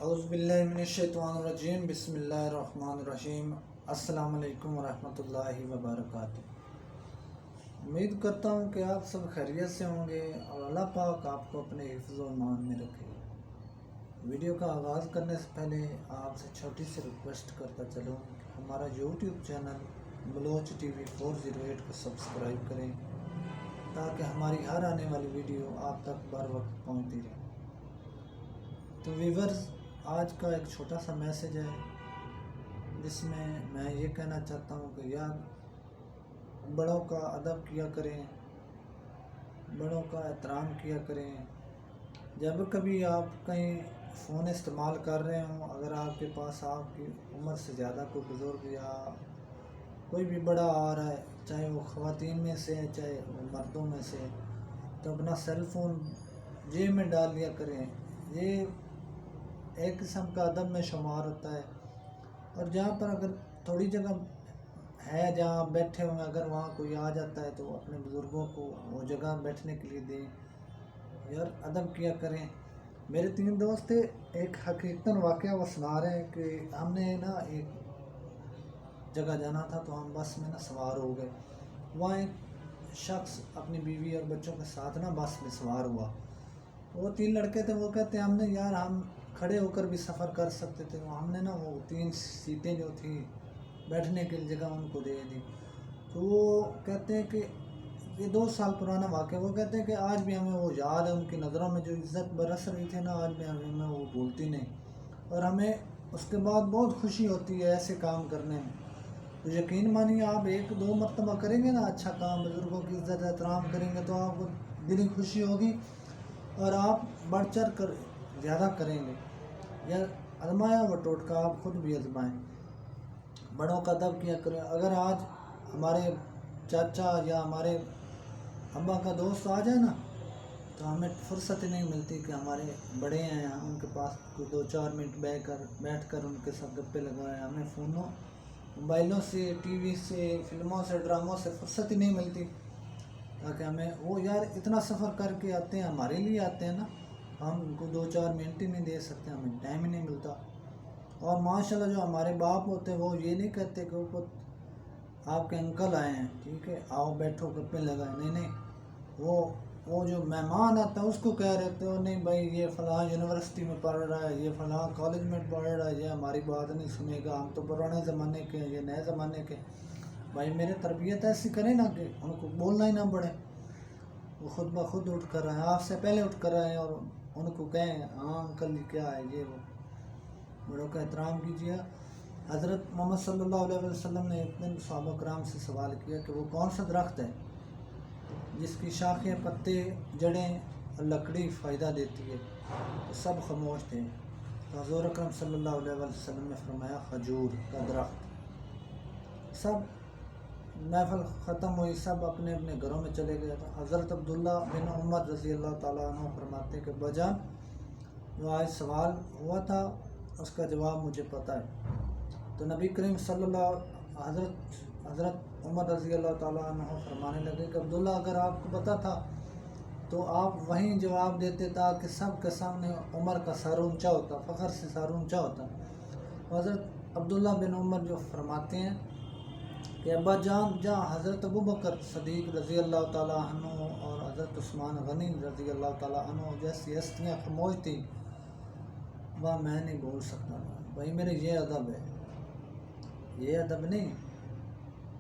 اعوذ باللہ من الشیطان الرجیم بسم اللہ الرحمن الرحیم السلام علیکم ورحمۃ اللہ وبرکاتہ۔ امید کرتا ہوں کہ آپ سب خیریت سے ہوں گے اور اللہ پاک آپ کو اپنے حفظ و ایمان میں رکھے۔ ویڈیو کا آغاز کرنے سے پہلے آپ سے چھوٹی سی ریکویسٹ کرتا چلوں کہ ہمارا YouTube channel Baloch T V 408 کو سبسکرائب کریں تاکہ ہماری ہر آنے والی ویڈیو آپ تک بر وقت پہنچتی رہے۔ تو ویورز، آج کا ایک چھوٹا سا میسیج ہے جس میں یہ کہنا چاہتا ہوں کہ یار بڑوں کا ادب کیا کریں، بڑوں کا احترام کیا کریں۔ جب کبھی آپ کہیں فون استعمال کر رہے ہوں، اگر آپ کے پاس آپ کی عمر سے زیادہ کوئی بزرگ یا کوئی بھی بڑا آ رہا ہے، چاہے وہ خواتین میں سے ہے چاہے وہ مردوں میں سے، تو اپنا سیل فون جیب میں ڈال لیا کریں۔ یہ ایک قسم کا ادب میں شمار ہوتا ہے۔ اور جہاں پر اگر تھوڑی جگہ ہے جہاں بیٹھے ہوئے، اگر وہاں کوئی آ جاتا ہے تو اپنے بزرگوں کو وہ جگہ بیٹھنے کے لیے دیں، یار ادب کیا کریں۔ میرے 3 دوست تھے، ایک حقیقتاً واقعہ وہ سنا رہے ہیں کہ ہم نے ایک جگہ جانا تھا تو ہم بس میں سوار ہو گئے۔ وہاں ایک شخص اپنی بیوی اور بچوں کے ساتھ بس میں سوار ہوا۔ وہ 3 لڑکے تھے، وہ کہتے ہیں ہم نے یار ہم کھڑے ہو کر بھی سفر کر سکتے تھے، ہم نے وہ 3 سیٹیں جو تھیں بیٹھنے کے جگہ ان کو دے دی۔ تو وہ کہتے ہیں کہ یہ 2 سال پرانا واقعہ، وہ کہتے ہیں کہ آج بھی ہمیں وہ یاد ہے، ان کی نظروں میں جو عزت برس رہی تھی آج بھی ہمیں وہ بھولتی نہیں، اور ہمیں اس کے بعد بہت خوشی ہوتی ہے ایسے کام کرنے میں۔ تو یقین مانیے آپ 1-2 مرتبہ کریں گے اچھا کام، بزرگوں کی عزت احترام کریں گے تو آپ کو دلی خوشی ہوگی اور آپ بڑھ چڑھ کر زیادہ کریں گے۔ یا آزمایا وہ ٹوٹکا، آپ خود بھی آزمائیں، بڑوں کا ادب کیا کریں۔ اگر آج ہمارے چاچا یا ہمارے ابا کا دوست آ جائے تو ہمیں فرصت ہی نہیں ملتی کہ ہمارے بڑے ہیں ان کے پاس کوئی 2-4 منٹ بیٹھ کر ان کے ساتھ گپے لگائیں۔ ہمیں فونوں، موبائلوں سے، ٹی وی سے، فلموں سے، ڈراموں سے فرصت ہی نہیں ملتی تاکہ ہمیں وہ یار اتنا سفر کر کے آتے ہیں، ہمارے لیے آتے ہیں ہم ان کو 2-4 منٹ ہی نہیں دے سکتے، ہمیں ٹائم ہی نہیں ملتا۔ اور ماشاءاللہ جو ہمارے باپ ہوتے ہیں وہ یہ نہیں کہتے کہ وہ آپ کے انکل آئے ہیں، ٹھیک ہے آؤ بیٹھو گپے لگائیں، نہیں، وہ جو مہمان آتا ہے اس کو کہہ رہے تھے نہیں بھائی یہ فلاں یونیورسٹی میں پڑھ رہا ہے، یہ فلاں کالج میں پڑھ رہا ہے، یہ ہماری بات نہیں سنے گا، ہم تو پرانے زمانے کے ہیں، یہ نئے زمانے کے۔ بھائی میرے تربیت ایسی کریں کہ ان کو بولنا ہی نہ پڑے، وہ خود بخود اٹھ کر آئیں، آپ سے پہلے اٹھ کر آئیں اور ان کو کہیں ہاں انکل جی کیا ہے یہ وہ۔ بڑوں کا احترام کیجیے۔ حضرت محمد صلی اللہ علیہ وسلم نے اتنے صحابہ کرام سے سوال کیا کہ وہ کون سا درخت ہے جس کی شاخیں، پتے، جڑیں اور لکڑی فائدہ دیتی ہے، تو سب خاموش تھے۔ تو حضور اکرم صلی اللہ علیہ وسلم نے فرمایا کھجور کا درخت۔ سب محفل ختم ہوئی، سب اپنے اپنے گھروں میں چلے گئے۔ تو حضرت عبداللہ بن عمر رضی اللہ تعالیٰ عنہ فرماتے ہیں کہ بجان جو آج سوال ہوا تھا اس کا جواب مجھے پتہ ہے۔ تو نبی کریم صلی اللہ حضرت عمر رضی اللہ تعالیٰ عنہ فرمانے لگے کہ عبداللہ اگر آپ کو پتہ تھا تو آپ وہیں جواب دیتے تاکہ سب کے سامنے عمر کا سر اونچا ہوتا، فخر سے سر اونچا ہوتا۔ حضرت عبداللہ بن عمر جو فرماتے ہیں کہ ابا جان جہاں حضرت ابوبکر صدیق رضی اللہ تعالیٰ عنہ اور حضرت عثمان غنی رضی اللہ تعالیٰ عنہ جیسی ہستیاں خاموش تھیں وہ میں نہیں بول سکتا۔ بھائی میرے یہ ادب ہے، یہ ادب نہیں۔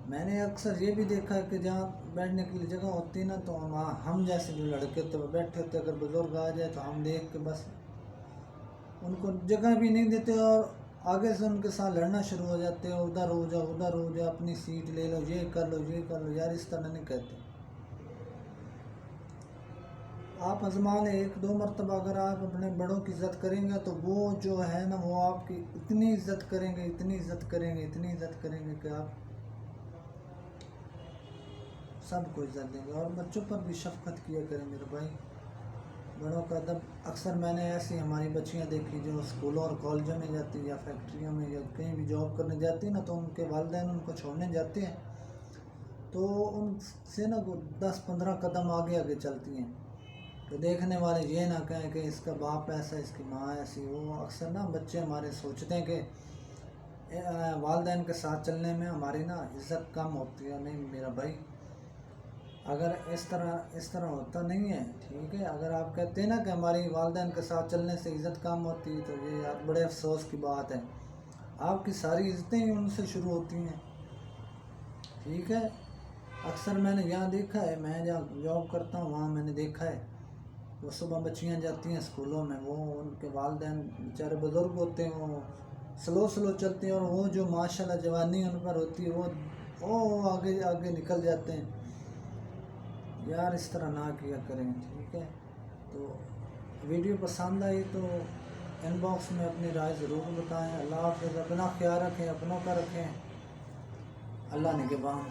میں نے اکثر یہ بھی دیکھا ہے کہ جہاں بیٹھنے کے لیے جگہ ہوتی تو وہاں ہم جیسے جو لڑکے تو بیٹھے ہوتے، اگر بزرگ آ جائے تو ہم دیکھ کے بس ان کو جگہ بھی نہیں دیتے اور آگے سے ان کے ساتھ لڑنا شروع ہو جاتے ہیں، ادھر ہو جاؤ اپنی سیٹ لے لو، یہ کر لو یار، اس طرح نہیں کہتے۔ آپ آزما لیں 1-2 مرتبہ، اگر آپ اپنے بڑوں کی عزت کریں گے تو وہ جو ہے وہ آپ کی اتنی عزت کریں گے، اتنی عزت کریں گے، اتنی عزت کریں گے کہ آپ سب کو عزت دیں گے۔ اور بچوں پر بھی شفقت کیا کریں میرے بھائی، بڑوں کا ادب۔ اکثر میں نے ایسی ہماری بچیاں دیکھی جو اسکولوں اور کالجوں میں جاتی یا فیکٹریوں میں یا کہیں بھی جاب کرنے جاتی تو ان کے والدین ان کو چھوڑنے جاتے ہیں تو ان سے 10-15 قدم آگے چلتی ہیں تو دیکھنے والے یہ نہ کہیں کہ اس کا باپ ایسا اس کی ماں ایسی. وہ اکثر نا بچے ہمارے سوچتے ہیں کہ والدین کے ساتھ چلنے میں ہماری نا عزت کم ہوتی ہے. نہیں میرا بھائی، اگر اس طرح ہوتا نہیں ہے. ٹھیک ہے، اگر آپ کہتے ہیں نا کہ ہماری والدین کے ساتھ چلنے سے عزت کم ہوتی ہے تو یہ یار بڑے افسوس کی بات ہے. آپ کی ساری عزتیں ہی ان سے شروع ہوتی ہیں. ٹھیک ہے، اکثر میں نے یہاں دیکھا ہے، میں جہاں جاب کرتا ہوں وہاں میں نے دیکھا ہے، وہ صبح بچیاں جاتی ہیں اسکولوں میں، وہ ان کے والدین بیچارے بزرگ ہوتے ہیں، وہ سلو چلتے ہیں، اور وہ جو ماشاءاللہ جوانی ان پر ہوتی ہے وہ آگے نکل جاتے ہیں. یار اس طرح نہ کیا کریں. ٹھیک ہے، تو ویڈیو پسند آئی تو ان باکس میں اپنی رائے ضرور بتائیں. اللہ حافظ. اپنا خیال رکھیں، اپنوں کا رکھیں. اللہ نگہبان.